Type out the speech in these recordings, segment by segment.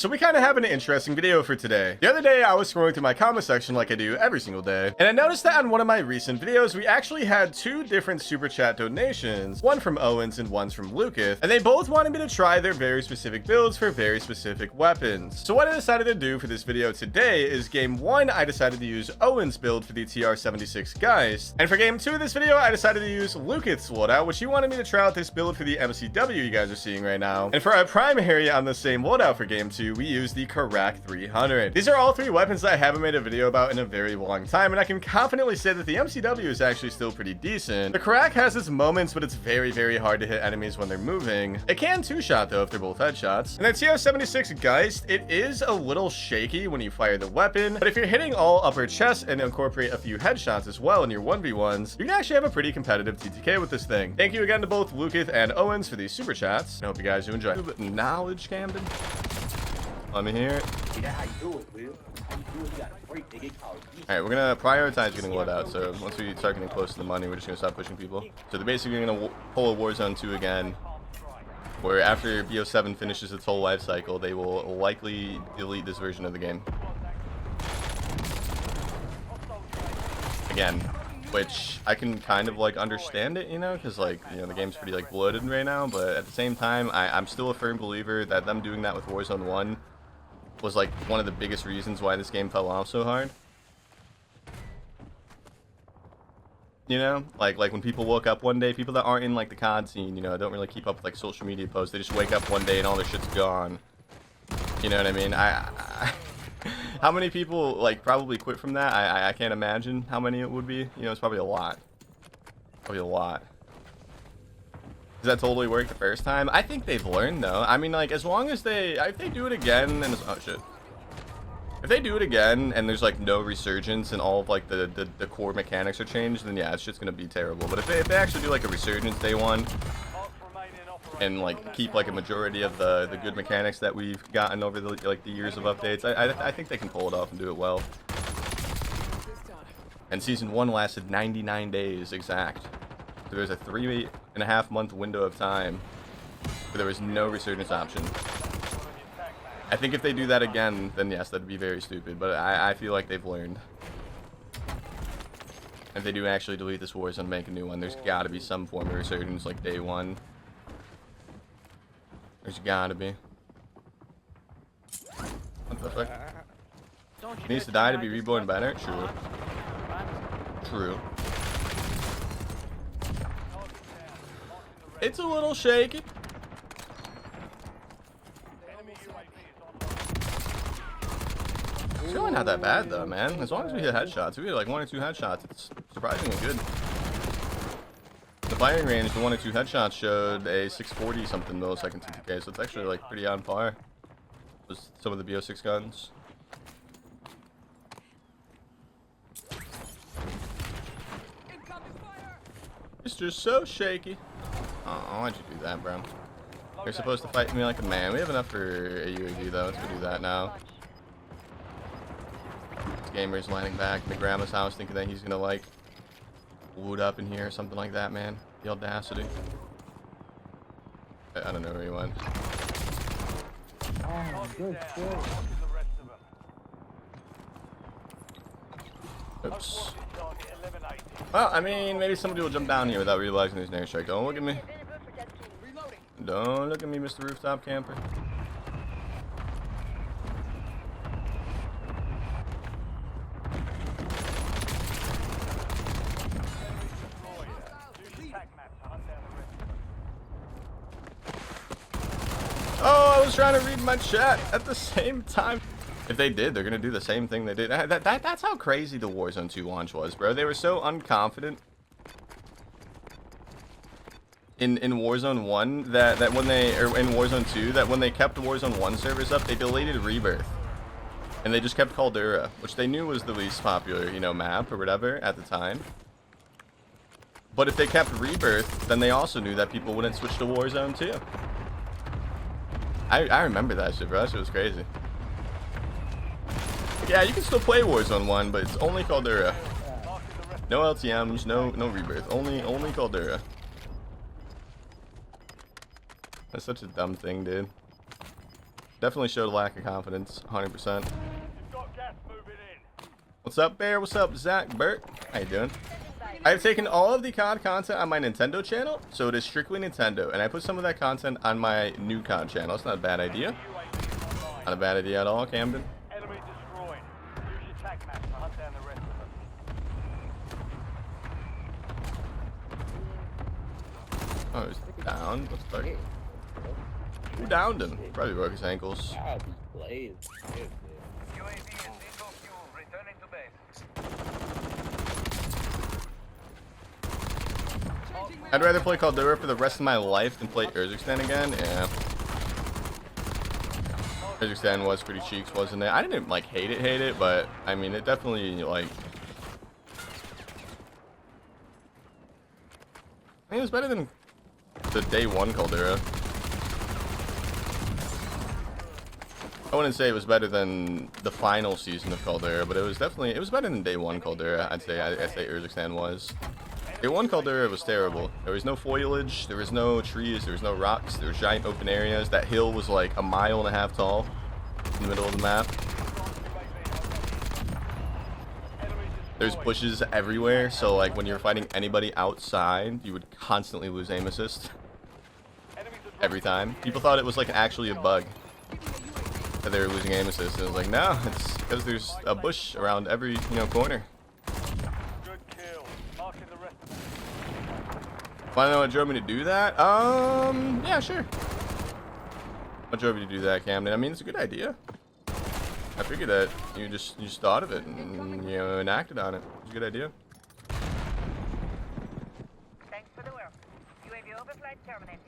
So we kind of have an interesting video for today. The other day I was scrolling through my comment section like I do every single day, and I noticed that on one of my recent videos we actually had two different super chat donations, one from Owens and one's from Loocath, and they both wanted me to try their very specific builds for very specific weapons. So what I decided to do for this video today is game 1 I decided to use Owens build for the TR-76 Geist, and for game 2 of this video I decided to use Loocath's loadout, which he wanted me to try out this build for the MCW you guys are seeing right now. And for our primary on the same loadout for game 2, we use the Kxpture 300. These are all three weapons that I haven't made a video about in a very long time, and I can confidently say that the MCW is actually still pretty decent. The Kxpture has its moments, but it's very hard to hit enemies when they're moving. It can two-shot though if they're both headshots. And the TR-76 Geist, it is a little shaky when you fire the weapon, but if you're hitting all upper chest and incorporate a few headshots as well in your 1v1s, you can actually have a pretty competitive Tctekk with this thing. Thank you again to both Loocath and Owens for these super chats. I hope you guys do enjoy. A little bit of knowledge, Camden. Let me hear it. Alright, we're gonna prioritize getting loadout, so once we start getting close to the money, we're just gonna stop pushing people. So they're basically gonna pull a Warzone 2 again, where after BO7 finishes its whole life cycle, they will likely delete this version of the game. Again, which I can kind of like understand it, you know, because like, you know, the game's pretty like bloated right now, but at the same time, I'm still a firm believer that them doing that with Warzone 1 was like one of the biggest reasons why this game fell off so hard. You know, like when people woke up one day, people that aren't in like the COD scene, you know, don't really keep up with like social media posts, they just wake up one day and all their shit's gone. You know what I mean? How many people like probably quit from that? I can't imagine how many it would be. You know, it's probably a lot. Probably a lot. Does that totally work the first time? I think they've learned though. I mean, like, as long as if they do it again and it's, oh shit. If they do it again and there's like no resurgence and all of like the core mechanics are changed, then yeah, it's just gonna be terrible. But if they actually do like a resurgence day one and like keep like a majority of the good mechanics that we've gotten over the years of updates, I think they can pull it off and do it well. And season 1 lasted 99 days exact. So there's a 3.5 month window of time where there was no resurgence option. I think if they do that again, then yes, that'd be very stupid, but I feel like they've learned. If they do actually delete this Warzone and make a new one, there's gotta be some form of resurgence like day 1. There's gotta be. What the fuck? Needs to die to be reborn better? True. True. It's a little shaky. It's really not that bad though, man. As long as we hit headshots, we hit like 1 or 2 headshots, it's surprisingly good. The firing range, the 1 or 2 headshots showed a 640 something millisecond Tctekk, so it's actually like pretty on par with some of the BO6 guns. It's just so shaky. Oh, why'd you do that, bro? You're supposed to fight me like a man. We have enough for a UAV though. Let's go do that now. This gamer's lining back in the grandma's house thinking that he's gonna like wood up in here or something like that, man. The audacity. I don't know where he went. Oh, good shit. Oops. Well, I mean, maybe somebody will jump down here without realizing there's an airstrike. Don't look at me. Don't look at me, Mr. Rooftop Camper. Oh, I was trying to read my chat at the same time. If they did, they're gonna do the same thing they did. That's how crazy the Warzone 2 launch was, bro. They were so unconfident in Warzone 1 that when they, or in Warzone 2, that when they kept the Warzone 1 servers up, they deleted Rebirth. And they just kept Kxpture, which they knew was the least popular, you know, map or whatever at the time. But if they kept Rebirth, then they also knew that people wouldn't switch to Warzone 2. I remember that shit, bro. That shit was crazy. Yeah, you can still play Warzone 1, but it's only Kxpture. No LTMs, no Rebirth. Only Kxpture. That's such a dumb thing, dude. Definitely showed a lack of confidence, 100%. What's up, Bear? What's up, Zach? Bert? How you doing? I've taken all of the COD content on my Nintendo channel, so it is strictly Nintendo, and I put some of that content on my new COD channel. It's not a bad idea. Not a bad idea at all, Camden. Enemy destroyed. Use your tac map to hunt down the rest of them. Oh, he's down. What's the fuck? Who downed him? Probably broke his ankles. UAV is info fuel. Returning to base. I'd rather play CoDWarzone for the rest of my life than play Urzikstan again. Yeah. Urzikstan was pretty cheeks, wasn't it? I didn't like hate it, but I mean it definitely like I mean it was better than the day one CoDWarzone. I wouldn't say it was better than the final season of CoDWarzone, but it was better than day one CoDWarzone. I'd say Urzikstan was. Day one CoDWarzone was terrible. There was no foliage, there was no trees, there was no rocks, there was giant open areas. That hill was like 1.5 miles tall in the middle of the map. There's bushes everywhere, so like when you're fighting anybody outside, you would constantly lose aim assist. Every time. People thought it was like actually a bug that they were losing aim assist. And it was like, no, it's because there's a bush around every, corner. Wanna know what drove me to do that? Yeah, sure. What drove you to do that, Camden? I mean, it's a good idea. I figured that you just thought of it and enacted on it. It's a good idea. Thanks for the work. UAV overflight terminated.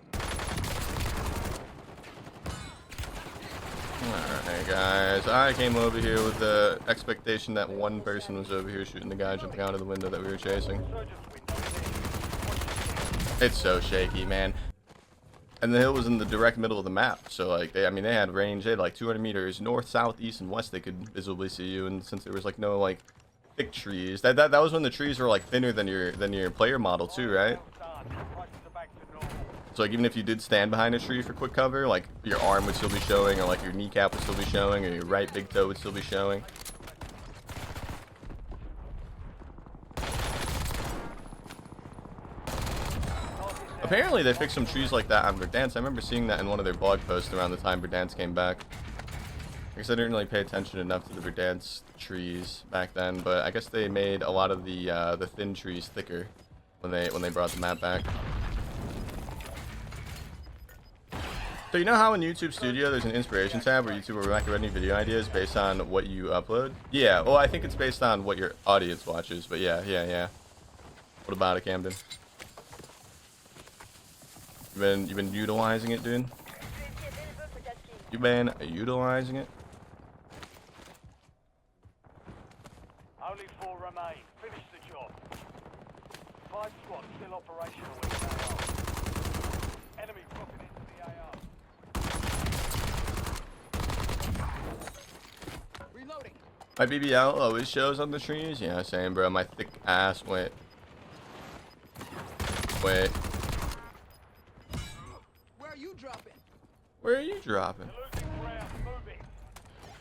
Alright, guys. I came over here with the expectation that one person was over here shooting the guy jumping out of the window that we were chasing. It's so shaky, man. And the hill was in the direct middle of the map, so like they had range. They had like 200 meters north, south, east, and west. They could visibly see you, and since there was like no like thick trees, that was when the trees were like thinner than your player model too, right? So like even if you did stand behind a tree for quick cover, like your arm would still be showing, or like your kneecap would still be showing, or your right big toe would still be showing. Apparently they fixed some trees like that on Verdansk. I remember seeing that in one of their blog posts around the time Verdansk came back. I guess I didn't really pay attention enough to the Verdansk trees back then, but I guess they made a lot of the thin trees thicker when they brought the map back. So you know how in YouTube Studio there's an inspiration tab where YouTube will recommend any video ideas based on what you upload? Yeah, well I think it's based on what your audience watches, but yeah. What about it, Camden? You've been utilizing it, dude? You've been utilizing it? Only 4 remain. Finish the job. 5 squads still operational. Enemy dropping into the AR. Reloading. My BBL always shows on the trees? Yeah, same, bro. My thick ass. Wait. Where are you dropping?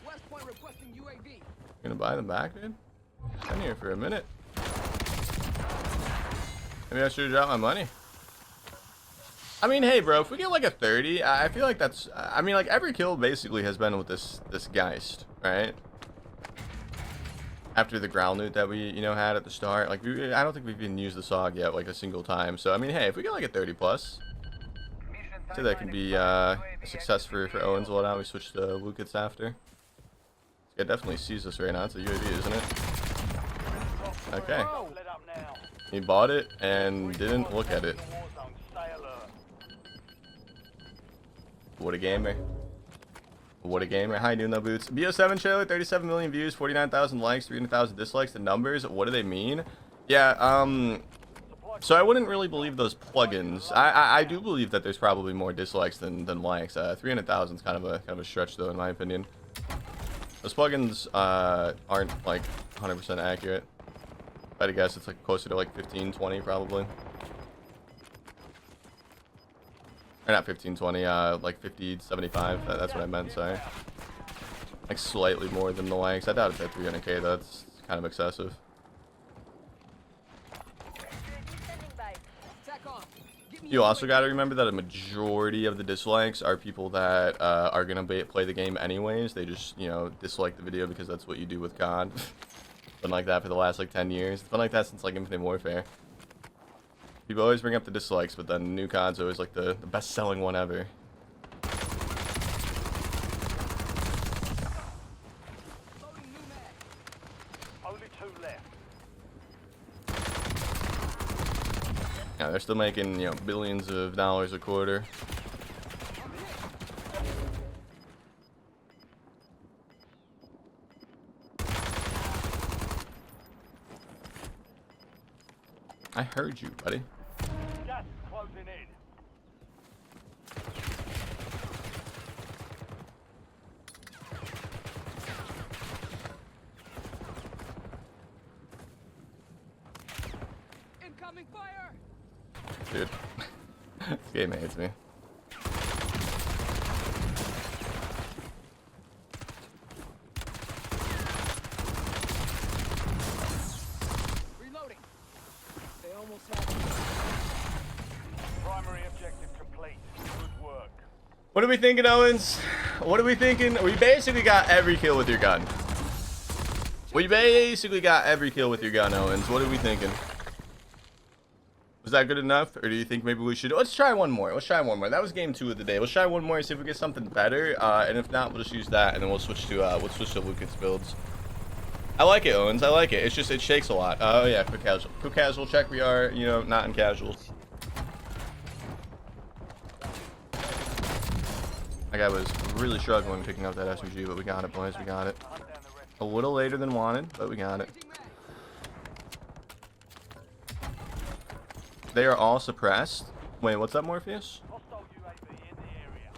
West point requesting UAV. Gonna buy them back, dude? Been here for a minute. Maybe I should drop my money. I mean, hey, bro, if we get like a 30, I feel like that's. I mean, like every kill basically has been with this Geist, right? After the ground loot that we had at the start, like I don't think we've even used the Swagg yet, like a single time. So I mean, hey, if we get like a 30 plus. So that can be a success for Owens loadout. We switched to Loocath after. It definitely sees us right now. It's a UAV, isn't it? Okay. He bought it and didn't look at it. What a gamer. What a gamer. Hi, new no boots. BO7 trailer, 37 million views, 49,000 likes, 300,000 dislikes. The numbers, what do they mean? Yeah, so I wouldn't really believe those plugins. I do believe that there's probably more dislikes than likes. 300,000 is kind of a stretch though, in my opinion. Those plugins aren't like 100% accurate. I'd guess it's like closer to like 15, 20 probably. Or not 15, 20, like 50, 75. That's what I meant, sorry. Like slightly more than the likes. I doubt it's at 300k, that's kind of excessive. You also got to remember that a majority of the dislikes are people that are going to play the game anyways. They just, you know, dislike the video because that's what you do with COD. It's been like that for the last like 10 years. It's been like that since like Infinite Warfare. People always bring up the dislikes, but then new COD's always like the best selling one ever. Only 2 left. Yeah, they're still making, you know, billions of dollars a quarter. I heard you, buddy. Gas is closing in. Incoming fire! Dude. This game hates me. Reloading. They almost have it. Primary objective complete. Good work. What are we thinking, Owens? What are we thinking? We basically got every kill with your gun. We basically got every kill with your gun, Owens. What are we thinking? Was that good enough? Or do you think maybe we should... Let's try one more. Let's try one more. That was game 2 of the day. Let's try one more and see if we get something better. And if not, we'll just use that. And then we'll switch to Loocath builds. I like it, Owens. I like it. It's just, it shakes a lot. Oh, yeah. Quick casual. Quick casual check. We are, you know, not in casuals. That guy was really struggling picking up that SMG, but we got it, boys. We got it. A little later than wanted, but we got it. They are all suppressed. Wait, what's up, Morpheus? Hostile UAV in the area.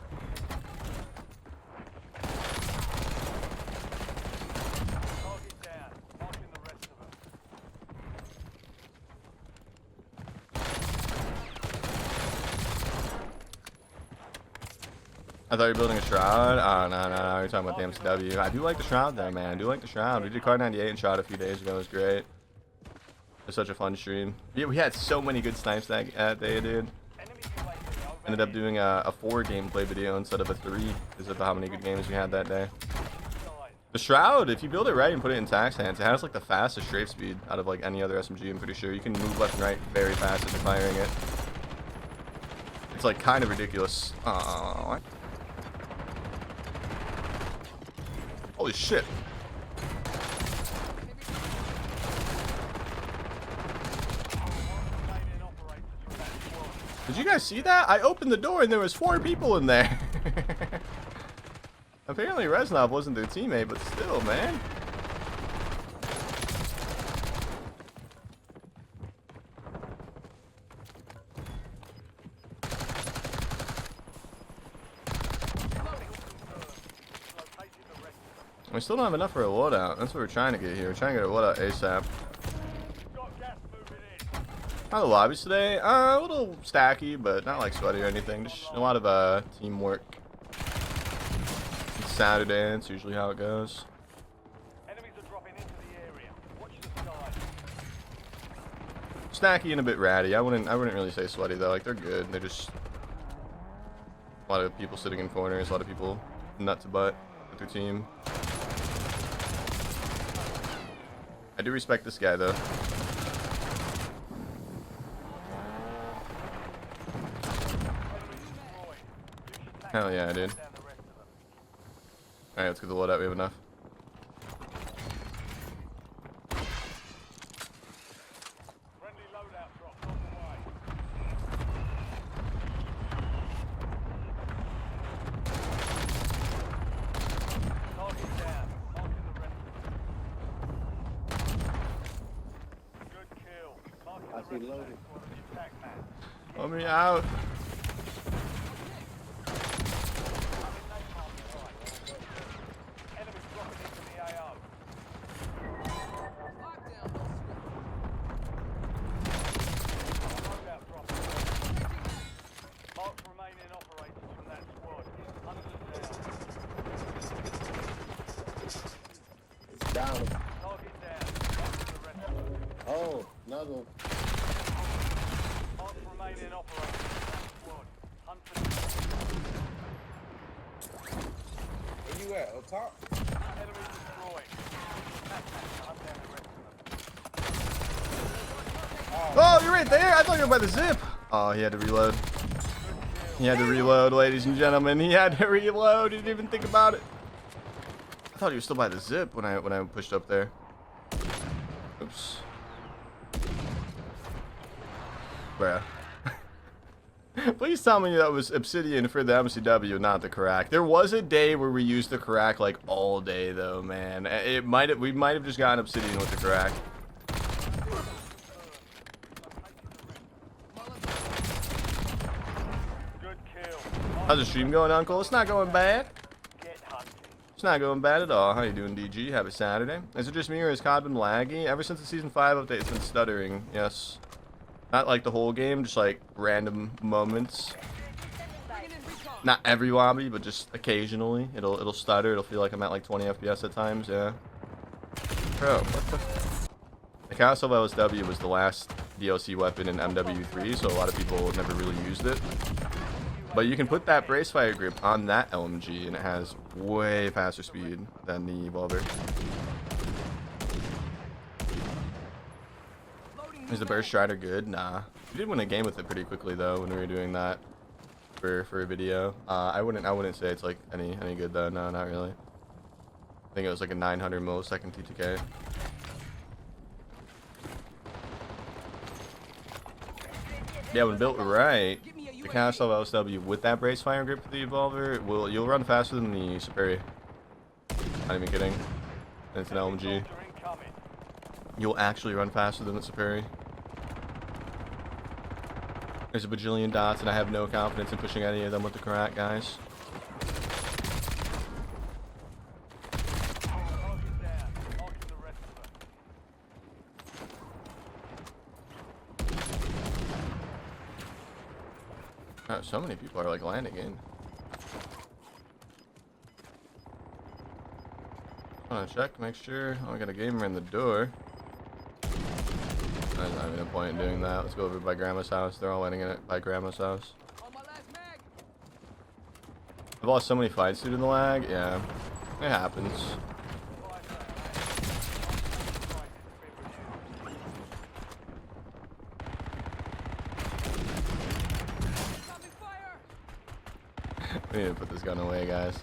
Target down. Marking the rest of them. I thought you were building a shroud. Oh, no, you're talking about the MCW. I do like the shroud though, man. I do like the shroud. We did Card 98 and shot a few days ago. It was great. It was such a fun stream. Yeah, we had so many good snipes that day, dude. Enemy UAV Ended up doing a 4 gameplay video instead of a 3 because of how many good games we had that day. The shroud, if you build it right and put it in Tctekk's hands, it has like the fastest strafe speed out of like any other SMG. I'm pretty sure you can move left and right very fast as you're firing it. It's like kind of ridiculous. Aww. Holy shit. Did you guys see that? I opened the door and there was 4 people in there. Apparently Reznov wasn't their teammate, but still, man. We still don't have enough for a loadout. That's what we're trying to get here. We're trying to get a loadout ASAP. How are the lobbies today? A little stacky, but not like sweaty or anything. Just a lot of teamwork. It's Saturday, it's usually how it goes. Enemies are dropping into the area. Watch the sky. Snacky and a bit ratty. I wouldn't really say sweaty though. Like they're good. They're just a lot of people sitting in corners, a lot of people nut to butt with their team. I do respect this guy though. Hell yeah, dude. Alright, let's get the loadout. We have enough. Friendly loadout drops on the way. Target down. Marking the rest of them. Good kill. Marking the rest of them. Attack man. Let me out. Enemies dropping into the AO. Loadout dropping. Marks remaining down. Target down. Mark the rest of them. Oh, another one. Mark remaining operators. Squad. Hunt for them. Where you at? Up top? Enemy destroyed. Hunt down the rest of them. Oh, you're right there. I thought you were by the zip. Oh, he had to reload. He had to reload, ladies and gentlemen. He had to reload. He didn't even think about it. I thought he was still by the zip when I pushed up there. Oops. Bruh. Please tell me that was Obsidian for the MCW, not the crack. There was a day where we used the crack like all day, though, man. We might have just gotten Obsidian with the crack. Good kill. How's the stream going, Uncle? It's not going bad. Get hunting. It's not going bad at all. How you doing, DG? Happy Saturday. Is it just me or has COD been laggy? Ever since the Season 5 update, it's been stuttering. Yes. Not like the whole game, just like random moments. Bringing in recon. Not every lobby, but just occasionally. It'll stutter. It'll feel like I'm at like 20 FPS at times. Yeah. Bro, what the? The Castle of LSW was the last DLC weapon in MW3, so a lot of people never really used it. But you can put that brace fire grip on that LMG, and it has way faster speed than the Evolver. Is the Burst Strider good? Nah. We did win a game with it pretty quickly though when we were doing that for a video. I wouldn't say it's like any good though. No, not really. I think it was like a 900 millisecond Tctekk. Yeah, when built right, the Castle of LSW with that brace fire grip for the Evolver, you'll run faster than the Superi. Not even kidding. And it's an LMG. Soldier incoming. You'll actually run faster than the Superi. There's a bajillion dots, and I have no confidence in pushing any of them with the Karat, guys. Target down. Mark the rest of them. Oh, so many people are like landing in. I want to check, make sure. Oh, I got a gamer in the door. There's not even a point in doing that. Let's go over by Grandma's house. They're all landing in it by Grandma's house. On my last mag. I've lost so many fights due to the lag. Yeah, it happens. Incoming fire. We need to put this gun away, guys.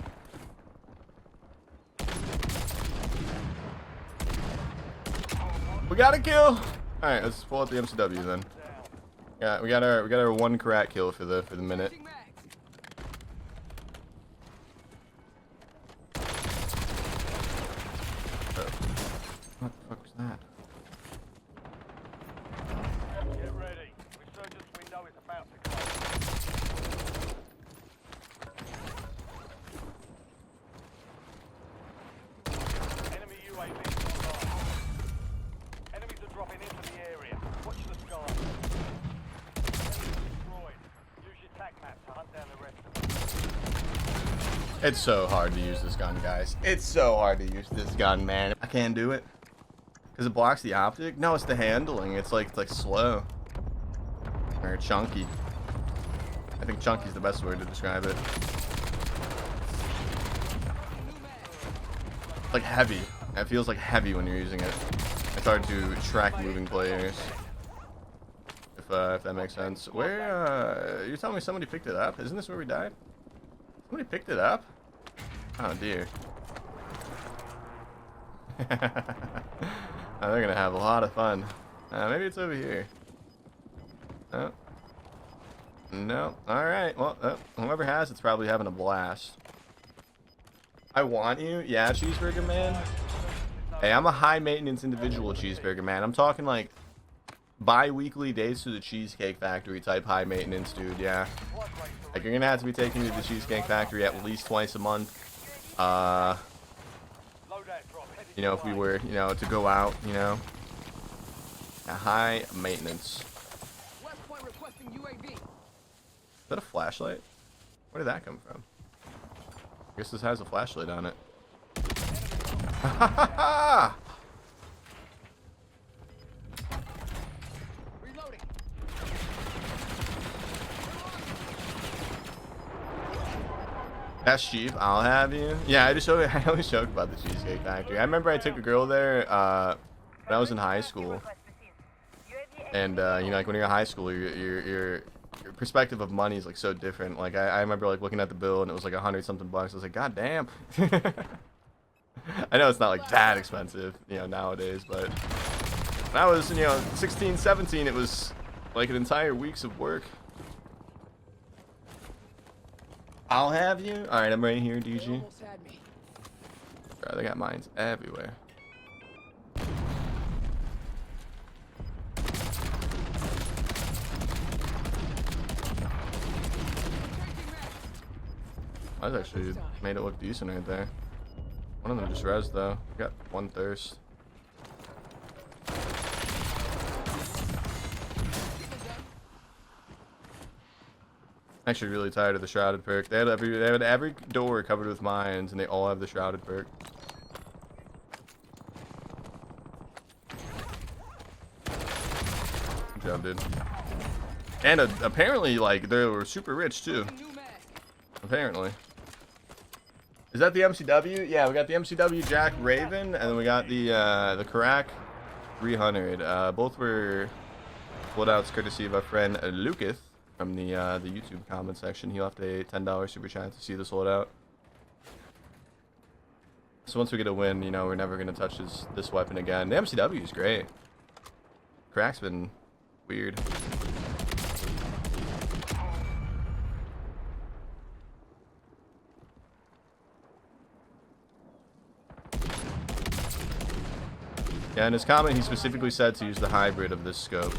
We got a kill. All right, let's pull out the MCW then. Yeah, we got our one Karat kill for the minute. Changing mags. What the fuck was that? Get ready. Resurgence window is about to close. Enemy UAV online. Enemies are dropping into the area. Watch the sky. Enemy destroyed. Use your tac map to hunt down the rest of them. It's so hard to use this gun, guys. It's so hard to use this gun, man. I can't do it. Because it blocks the optic? No, it's the handling. It's like slow. Or chunky. I think chunky is the best word to describe it. Like heavy. It feels like heavy when you're using it. It's hard to track moving players. If that makes sense. Where, you're telling me somebody picked it up? Isn't this where we died? Somebody picked it up? Oh dear. Oh, they're gonna have a lot of fun. Maybe it's over here. Oh. No. Alright. Well, whoever has it's probably having a blast. I want you? Yeah, Cheeseburger Man? Hey, I'm a high maintenance individual, Cheeseburger Man. I'm talking like bi-weekly days to the Cheesecake Factory type high maintenance, dude. Yeah. Like, you're gonna have to be taking me to the Cheesecake Factory at least twice a month. You know, if we were, you know, to go out, you know. A high maintenance. West point requesting UAV. Is that a flashlight? Where did that come from? I guess this has a flashlight on it. Reloading. That's cheap. I'll have you. Yeah, I always joke about the Cheesecake Factory. I remember I took a girl there when I was in high school. And you know, like when you're in high school, your perspective of money is like so different. Like I remember like looking at the bill and it was like $100-something bucks. I was like, God damn. I know it's not like that expensive, you know, nowadays, but when I was, you know, 16, 17, it was like an entire week's of work. I'll have you. All right, I'm right here, They DG. almost had me. Bro, they got mines everywhere. I was actually made it look decent right there. One of them just res though. Got one thirst. Actually, really tired of the shrouded perk. They had every door covered with mines, and they all have the shrouded perk. Good job, dude. And apparently, like, they were super rich too. New mag. Apparently. Is that the MCW? Yeah, we got the MCW Jack Raven, and then we got the Karak 300. Both were loadouts courtesy of our friend Loocath from the YouTube comment section. He left a $10 super chat to see this loadout. So once we get a win, you know, we're never gonna touch this weapon again. The MCW is great. Karak's been weird. Yeah, in his comment, he specifically said to use the hybrid of this scope.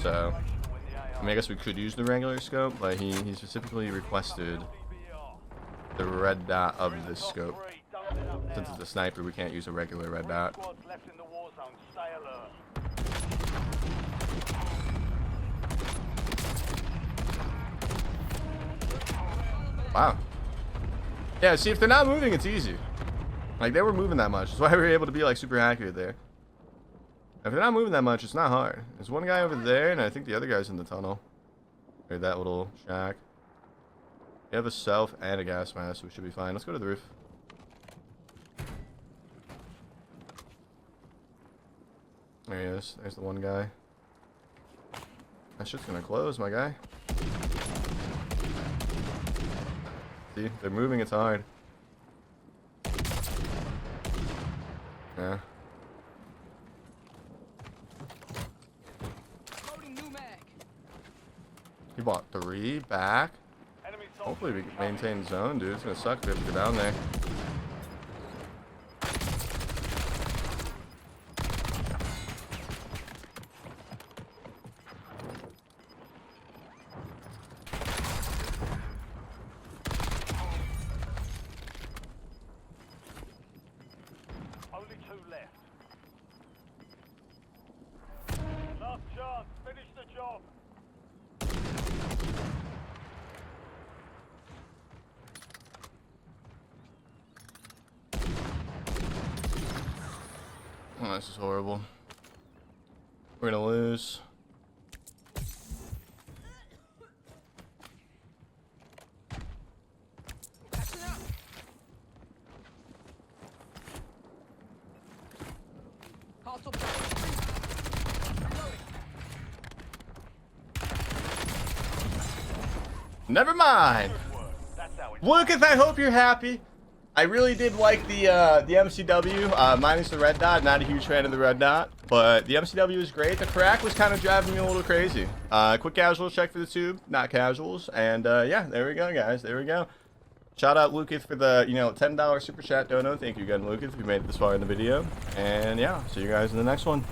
So, I mean, I guess we could use the regular scope, but he specifically requested the red dot of this scope. Since it's a sniper, we can't use a regular red dot. Squads left in the war zone. Stay alert. Wow. Yeah, see, if they're not moving, it's easy. Like, they were moving that much. That's why we were able to be, like, super accurate there. If they're not moving that much, it's not hard. There's one guy over there, and I think the other guy's in the tunnel. Or that little shack. We have a self and a gas mask, so we should be fine. Let's go to the roof. There he is. There's the one guy. That shit's gonna close, my guy. See? They're moving, it's hard. Yeah. Loading new mag. He bought 3 back. Enemy Hopefully we can maintain zone, dude. It's gonna suck if we have to go down there. Only 2 left. Last chance. Finish the job. Oh, this is horrible. We're gonna lose. Passing out. Hostile reloading. Never mind. That's how it Loocath, I hope you're happy. I really did like the MCW, minus the red dot. Not a huge fan of the red dot, but the MCW was great. The crack was kind of driving me a little crazy. Quick casual check for the tube, not casuals. And yeah, there we go, guys. There we go. Shout out Loocath for the, you know, $10 super chat dono. Thank you again, Loocath, if you made it this far in the video. And yeah, see you guys in the next one.